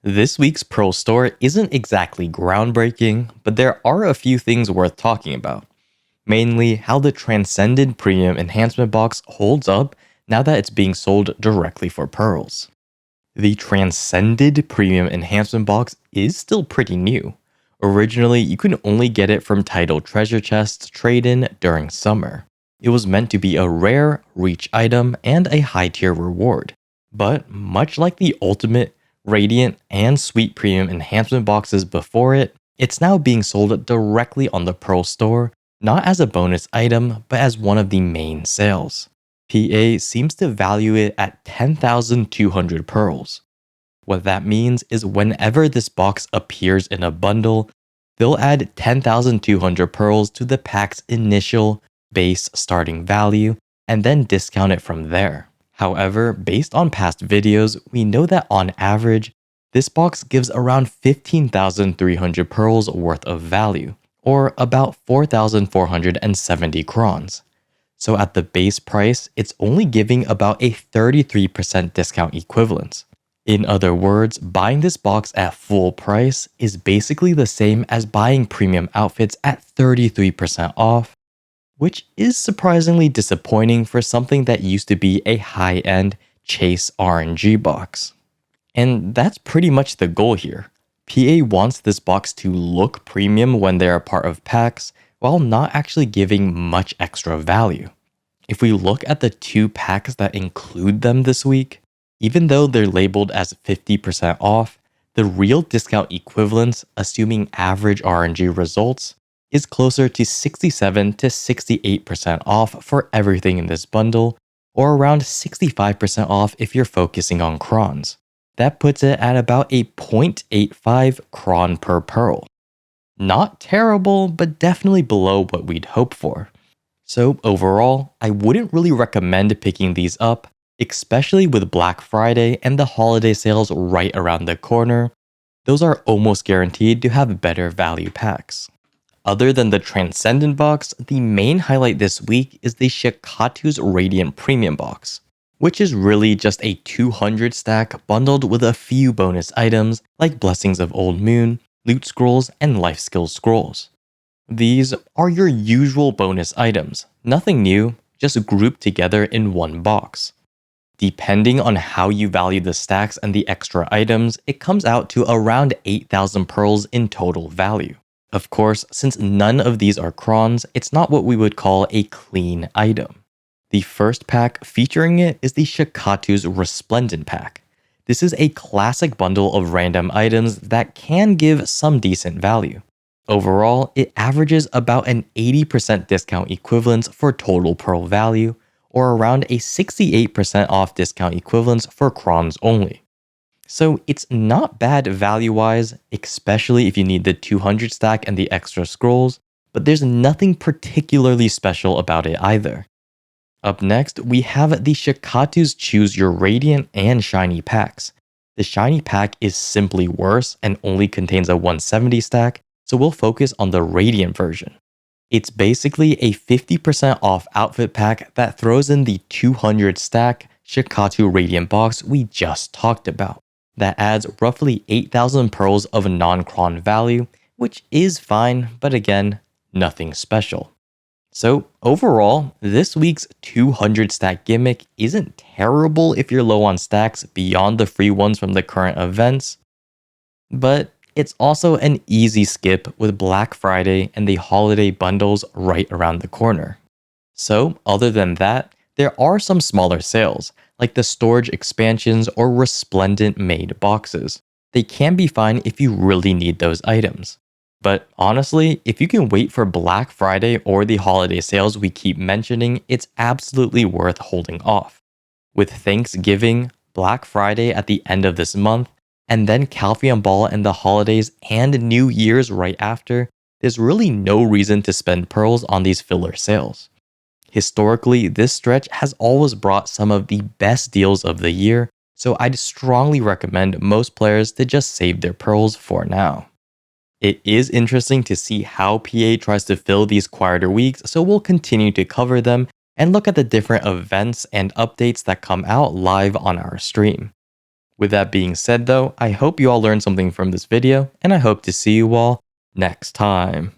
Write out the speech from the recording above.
This week's Pearl store isn't exactly groundbreaking, but there are a few things worth talking about. Mainly, how the Transcended Premium Enhancement Box holds up now that it's being sold directly for pearls. The Transcended Premium Enhancement Box is still pretty new. Originally, you could only get it from Tidal Treasure Chests trade-in during summer. It was meant to be a rare, reach item and a high-tier reward. But much like the Ultimate, Radiant, and Sweet Premium Enhancement Boxes before it, it's now being sold directly on the Pearl store, not as a bonus item, but as one of the main sales. PA seems to value it at 10,200 pearls. What that means is whenever this box appears in a bundle, they'll add 10,200 pearls to the pack's initial base starting value and then discount it from there. However, based on past videos, we know that on average, this box gives around 15,300 pearls worth of value, or about 4,470 crons. So at the base price, it's only giving about a 33% discount equivalence. In other words, buying this box at full price is basically the same as buying premium outfits at 33% off, which is surprisingly disappointing for something that used to be a high-end chase RNG box. And that's pretty much the goal here. PA wants this box to look premium when they are part of packs, while not actually giving much extra value. If we look at the two packs that include them this week, even though they're labeled as 50% off, the real discount equivalence, assuming average RNG results, is closer to 67 to 68% off for everything in this bundle, or around 65% off if you're focusing on crons. That puts it at about a 0.85 cron per pearl. Not terrible, but definitely below what we'd hope for. So overall, I wouldn't really recommend picking these up, especially with Black Friday and the holiday sales right around the corner. Those are almost guaranteed to have better value packs. Other than the Transcendent box, the main highlight this week is the Shakatu's Radiant Premium box, which is really just a 200 stack bundled with a few bonus items like Blessings of Old Moon, Loot Scrolls, and Life Skills Scrolls. These are your usual bonus items, nothing new, just grouped together in one box. Depending on how you value the stacks and the extra items, it comes out to around 8,000 pearls in total value. Of course, since none of these are crons, it's not what we would call a clean item. The first pack featuring it is the Shakatu's Resplendent pack. This is a classic bundle of random items that can give some decent value. Overall, it averages about an 80% discount equivalence for total pearl value, or around a 68% off discount equivalence for crons only. So it's not bad value-wise, especially if you need the 200 stack and the extra scrolls, but there's nothing particularly special about it either. Up next, we have the Shakatu's Choose Your Radiant and Shiny packs. The Shiny pack is simply worse and only contains a 170 stack, so we'll focus on the Radiant version. It's basically a 50% off outfit pack that throws in the 200 stack Shakatu Radiant box we just talked about. That adds roughly 8,000 pearls of non-cron value, which is fine, but again, nothing special. So overall, this week's 200 stack gimmick isn't terrible if you're low on stacks beyond the free ones from the current events, but it's also an easy skip with Black Friday and the holiday bundles right around the corner. So other than that, there are some smaller sales, like the storage expansions or Resplendent made boxes. They can be fine if you really need those items. But honestly, if you can wait for Black Friday or the holiday sales we keep mentioning, it's absolutely worth holding off. With Thanksgiving, Black Friday at the end of this month, and then Calpheon Ball and the holidays and New Year's right after, there's really no reason to spend pearls on these filler sales. Historically, this stretch has always brought some of the best deals of the year, so I'd strongly recommend most players to just save their pearls for now. It is interesting to see how PA tries to fill these quieter weeks, so we'll continue to cover them and look at the different events and updates that come out live on our stream. With that being said though, I hope you all learned something from this video, and I hope to see you all next time.